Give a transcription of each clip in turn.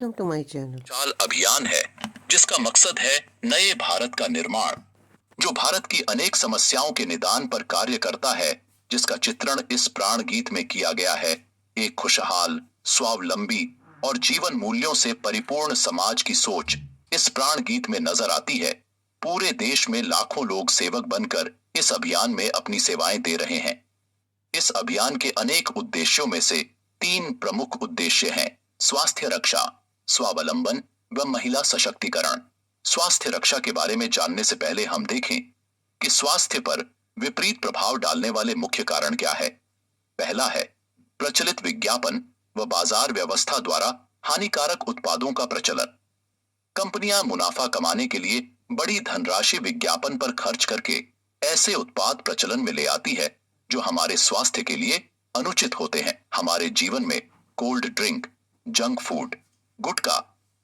Welcome to my channel. चाल अभियान है जिसका मकसद है नए भारत का निर्माण, जो भारत की अनेक समस्याओं के निदान पर कार्य करता है, जिसका चित्रण इस प्राण गीत में किया गया है। एक खुशहाल, स्वावलंबी और जीवन मूल्यों से परिपूर्ण समाज की सोच इस प्राण गीत में नजर आती है। पूरे देश में लाखों लोग सेवक बनकर इस अभियान में अपनी सेवाएं दे रहे हैं। इस अभियान के अनेक उद्देश्यों में से 3 प्रमुख उद्देश्य हैं: स्वास्थ्य रक्षा, स्वावलंबन व महिला सशक्तिकरण। स्वास्थ्य रक्षा के बारे में जानने से पहले हम देखें कि स्वास्थ्य पर विपरीत प्रभाव डालने वाले मुख्य कारण क्या है। पहला है प्रचलित विज्ञापन व बाजार व्यवस्था द्वारा हानिकारक उत्पादों का प्रचलन। कंपनियां मुनाफा कमाने के लिए बड़ी धनराशि विज्ञापन पर खर्च करके ऐसे उत्पाद प्रचलन में ले आती है जो हमारे स्वास्थ्य के लिए अनुचित होते हैं। हमारे जीवन में कोल्ड ड्रिंक, जंक फूड, गुटखा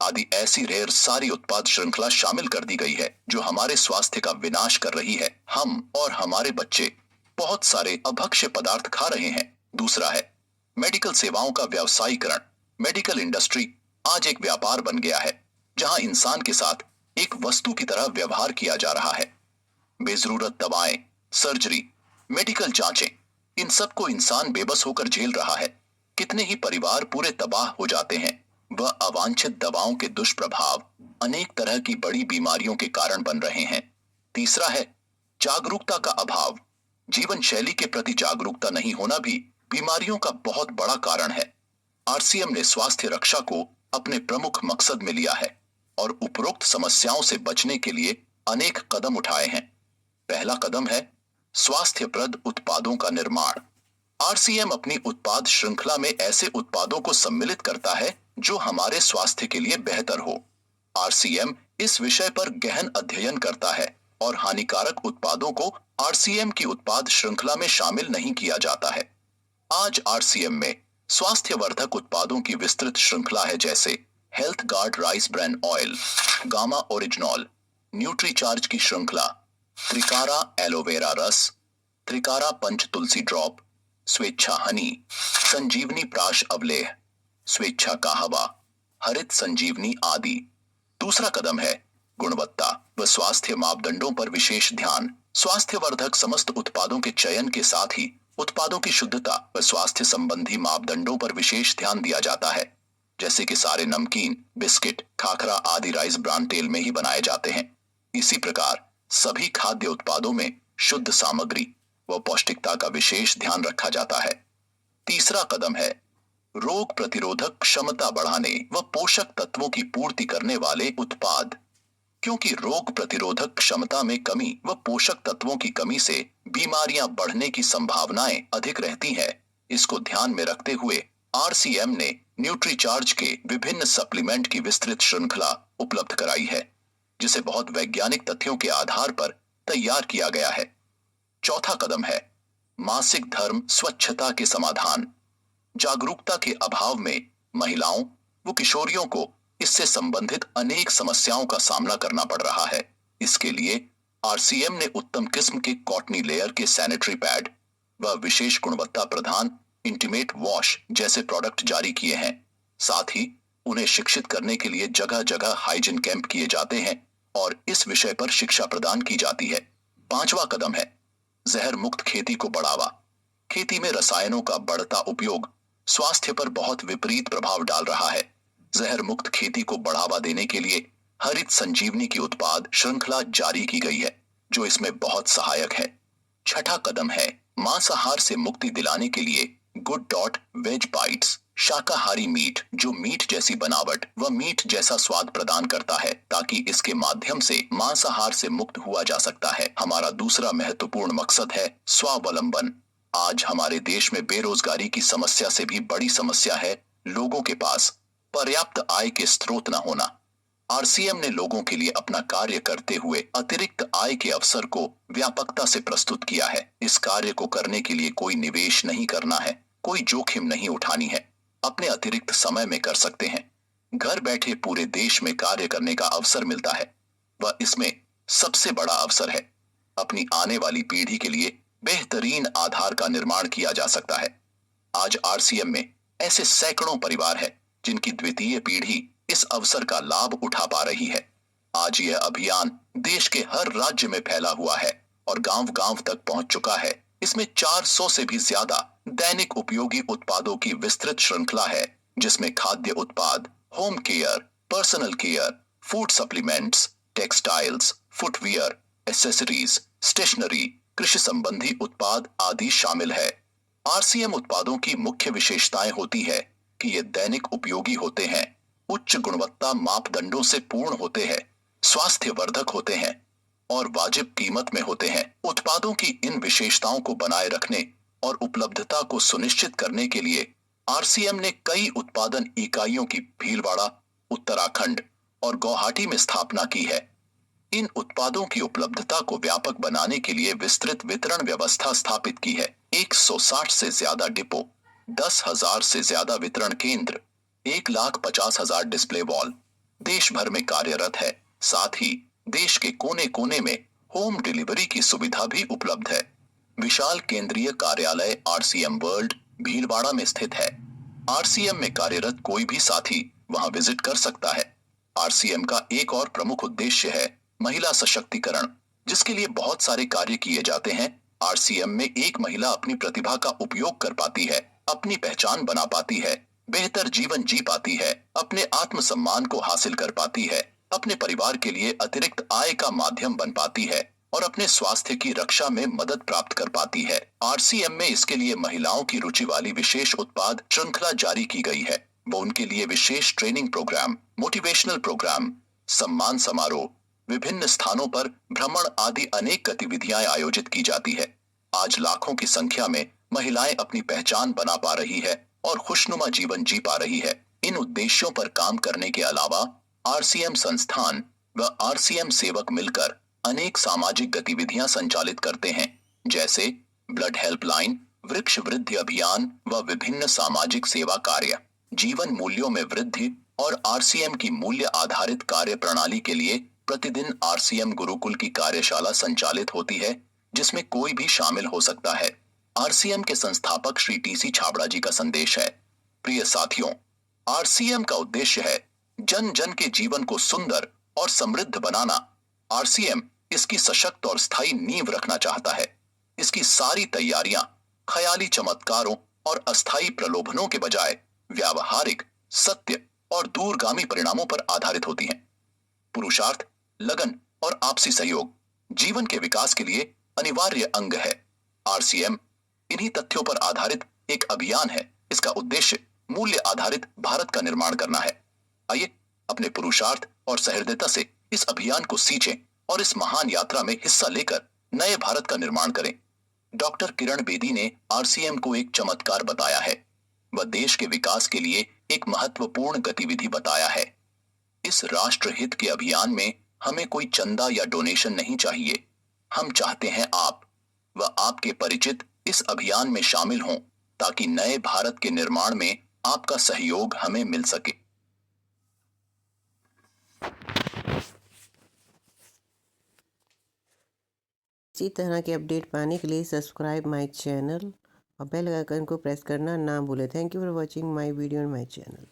आदि ऐसी ढेर सारी उत्पाद श्रृंखला शामिल कर दी गई है जो हमारे स्वास्थ्य का विनाश कर रही है। हम और हमारे बच्चे बहुत सारे अभक्ष्य पदार्थ खा रहे हैं। दूसरा है मेडिकल सेवाओं का व्यवसायीकरण। मेडिकल इंडस्ट्री आज एक व्यापार बन गया है जहां इंसान के साथ एक वस्तु की तरह व्यवहार किया जा रहा है। बेजरूरत दवाएं, सर्जरी, मेडिकल जांचें, इन सब को इंसान बेबस होकर झेल रहा है। कितने ही परिवार पूरे तबाह हो जाते हैं। वह अवांछित दवाओं के दुष्प्रभाव अनेक तरह की बड़ी बीमारियों के कारण बन रहे हैं। तीसरा है जागरूकता का अभाव। जीवन शैली के प्रति जागरूकता नहीं होना भी बीमारियों का बहुत बड़ा कारण है। आरसीएम ने स्वास्थ्य रक्षा को अपने प्रमुख मकसद में लिया है और उपरोक्त समस्याओं से बचने के लिए अनेक कदम उठाए हैं। पहला कदम है स्वास्थ्यप्रद उत्पादों का निर्माण। आरसीएम अपनी उत्पाद श्रृंखला में ऐसे उत्पादों को सम्मिलित करता है जो हमारे स्वास्थ्य के लिए बेहतर हो। आरसीएम इस विषय पर गहन अध्ययन करता है और हानिकारक उत्पादों को आरसीएम की उत्पाद श्रृंखला में शामिल नहीं किया जाता है। आज आरसीएम में स्वास्थ्यवर्धक उत्पादों की विस्तृत श्रृंखला है, जैसे health guard rice bran oil, gamma oryzanol, Nutricharge की श्रृंखला, त्रिकारा एलोवेरा रस, त्रिकारा पंच तुलसी ड्रॉप, स्वेच्छा हनी, संजीवनी प्राश अवलेह, स्वेच्छा कहवा, हरित संजीवनी आदि। दूसरा कदम है गुणवत्ता व स्वास्थ्य मापदंडों पर विशेष ध्यान। स्वास्थ्यवर्धक समस्त उत्पादों के चयन के साथ ही उत्पादों की शुद्धता व स्वास्थ्य संबंधी मापदंडों पर विशेष ध्यान दिया जाता है, जैसे कि सारे नमकीन, बिस्किट, खाखरा आदि राइस ब्रान तेल में ही बनाए जाते हैं। इसी प्रकार सभी खाद्य उत्पादों में शुद्ध सामग्री व पौष्टिकता का विशेष ध्यान रखा जाता है। तीसरा कदम है रोग प्रतिरोधक क्षमता बढ़ाने व पोषक तत्वों की पूर्ति करने वाले उत्पाद। क्योंकि रोग प्रतिरोधक क्षमता में कमी व पोषक तत्वों की कमी से बीमारियां बढ़ने की संभावनाएं अधिक रहती हैं, इसको ध्यान में रखते हुए आरसीएम ने न्यूट्रीचार्ज के विभिन्न सप्लीमेंट की विस्तृत श्रृंखला उपलब्ध कराई है, जिसे बहुत वैज्ञानिक तथ्यों के आधार पर तैयार किया गया है। चौथा कदम है मासिक धर्म स्वच्छता के समाधान। जागरूकता के अभाव में महिलाओं व किशोरियों को इससे संबंधित अनेक समस्याओं का सामना करना पड़ रहा है। इसके लिए आरसीएम ने उत्तम किस्म के कॉटनी लेयर के सैनिटरी पैड व विशेष गुणवत्ता प्रधान इंटीमेट वॉश जैसे प्रोडक्ट जारी किए हैं। साथ ही उन्हें शिक्षित करने के लिए जगह जगह हाइजीन कैंप किए जाते हैं और इस विषय पर शिक्षा प्रदान की जाती है। पांचवा कदम है जहर मुक्त खेती को बढ़ावा। खेती में रसायनों का बढ़ता उपयोग स्वास्थ्य पर बहुत विपरीत प्रभाव डाल रहा है। जहर मुक्त खेती को बढ़ावा देने के लिए हरित संजीवनी की उत्पाद श्रृंखला जारी की गई है, जो इसमें बहुत सहायक है। छठा कदम है मांसाहार से मुक्ति दिलाने के लिए गुड डॉट वेज बाइट्स, शाकाहारी मीट जो मीट जैसी बनावट व मीट जैसा स्वाद प्रदान करता है, ताकि इसके माध्यम से मांसाहार से मुक्त हुआ जा सकता है। हमारा दूसरा महत्वपूर्ण मकसद है स्वावलंबन। आज हमारे देश में बेरोजगारी की समस्या से भी बड़ी समस्या है लोगों के पास पर्याप्त आय के स्रोत न होना। आरसीएम ने लोगों के लिए अपना कार्य करते हुए अतिरिक्त आय के अवसर को व्यापकता से प्रस्तुत किया है। इस कार्य को करने के लिए कोई निवेश नहीं करना है, कोई जोखिम नहीं उठानी है, अपने अतिरिक्त समय में कर सकते हैं। घर बैठे पूरे देश में कार्य करने का अवसर मिलता है। वह इसमें सबसे बड़ा अवसर है। अपनी आने वाली पीढ़ी के लिए बेहतरीन आधार का निर्माण किया जा सकता है। आज आरसीएम में ऐसे सैकड़ों परिवार हैं जिनकी द्वितीय पीढ़ी इस अवसर का लाभ उठा पा रही है। आज यह अभियान देश के हर राज्य में फैला हुआ है और गांव-गांव तक पहुंच चुका है। इसमें 400 से भी ज्यादा दैनिक उपयोगी उत्पादों की विस्तृत श्रृंखला है, जिसमें खाद्य उत्पाद, home care, personal care, food supplements, textiles, footwear, accessories, stationery, कृषि संबंधी उत्पाद आदि शामिल है। आरसीएम उत्पादों की मुख्य विशेषताएं होती है कि ये दैनिक उपयोगी होते हैं, उच्च गुणवत्ता मापदंडों से पूर्ण होते हैं, स्वास्थ्यवर्धक होते हैं और वाजिब कीमत में होते हैं। उत्पादों की इन विशेषताओं को बनाए रखने और उपलब्धता को सुनिश्चित करने के लिए आरसीएम ने कई उत्पादन इकाइयों की भीलवाड़ा, उत्तराखंड और गुवाहाटी में स्थापना की है। इन उत्पादों की उपलब्धता को व्यापक बनाने के लिए विस्तृत वितरण व्यवस्था स्थापित की है। 160 से ज्यादा डिपो, 10,000 से ज्यादा वितरण केंद्र, 1,50,000 डिस्प्ले वॉल देश भर में कार्यरत है। साथ ही देश के कोने कोने में होम डिलीवरी की सुविधा भी उपलब्ध है। विशाल केंद्रीय कार्यालय आरसीएम वर्ल्ड भीलवाड़ा में स्थित है। आरसीएम में कार्यरत कोई भी साथी वहां विजिट कर सकता है। आरसीएम का एक और प्रमुख उद्देश्य है महिला सशक्तिकरण, जिसके लिए बहुत सारे कार्य किए जाते हैं। आरसीएम में एक महिला अपनी प्रतिभा का उपयोग कर पाती है, अपनी पहचान बना पाती है, बेहतर जीवन जी पाती है, अपने आत्मसम्मान को हासिल कर पाती है, अपने परिवार के लिए अतिरिक्त आय का माध्यम बन पाती है और अपने स्वास्थ्य की रक्षा में मदद प्राप्त कर पाती है। आरसीएम में इसके लिए महिलाओं की रुचि वाली विशेष उत्पाद श्रृंखला जारी की गई है। वो उनके लिए विशेष ट्रेनिंग प्रोग्राम, मोटिवेशनल प्रोग्राम, सम्मान समारोह, विभिन्न स्थानों पर भ्रमण आदि अनेक गतिविधियां आयोजित की जाती है। आज लाखों की संख्या में महिलाएं अपनी पहचान बना पा रही है और खुशनुमा जीवन जी पा रही है। इन उद्देश्यों पर काम करने के अलावा आरसीएम संस्थान व आरसीएम सेवक मिलकर अनेक सामाजिक गतिविधियां संचालित करते हैं, जैसे ब्लड हेल्पलाइन, वृक्ष वृद्धि अभियान व विभिन्न सामाजिक सेवा कार्य। जीवन मूल्यों में वृद्धि और आरसीएम की मूल्य आधारित कार्य प्रणाली के लिए प्रतिदिन आरसीएम गुरुकुल की कार्यशाला संचालित होती है, जिसमें कोई भी शामिल हो सकता है। आरसीएम के संस्थापक श्री टीसी छाबड़ा जी का संदेश है। प्रिय साथियों, आरसीएम का उद्देश्य है जन जन के जीवन को सुंदर और समृद्ध बनाना। आरसीएम इसकी सशक्त और स्थायी नींव रखना चाहता है। इसकी सारी तैयारियां ख्याली चमत्कारों और अस्थायी प्रलोभनों के बजाय व्यावहारिक, सत्य और दूरगामी परिणामों पर आधारित होती हैं। पुरुषार्थ, लगन और आपसी सहयोग जीवन के विकास के लिए अनिवार्य अंग है। आरसीएम इन्हीं तथ्यों पर आधारित एक अभियान है। इसका उद्देश्य मूल्य आधारित भारत का निर्माण करना है। आइए अपने पुरुषार्थ और सहृदयता से इस अभियान को सींचें और इस महान यात्रा में हिस्सा लेकर नए भारत का निर्माण करें। डॉक्टर किरण बेदी ने आरसीएम को एक चमत्कार बताया है। वह देश के विकास के लिए एक महत्वपूर्ण गतिविधि बताया है। इस राष्ट्रहित के अभियान में हमें कोई चंदा या डोनेशन नहीं चाहिए। हम चाहते हैं आप व आपके परिचित इस अभियान में शामिल हों, ताकि नए भारत के निर्माण में आपका सहयोग हमें मिल सके। इसी तरह के अपडेट पाने के लिए सब्सक्राइब माय चैनल और बेल आइकन को प्रेस करना ना भूलें। Thank you for watching my video on my channel.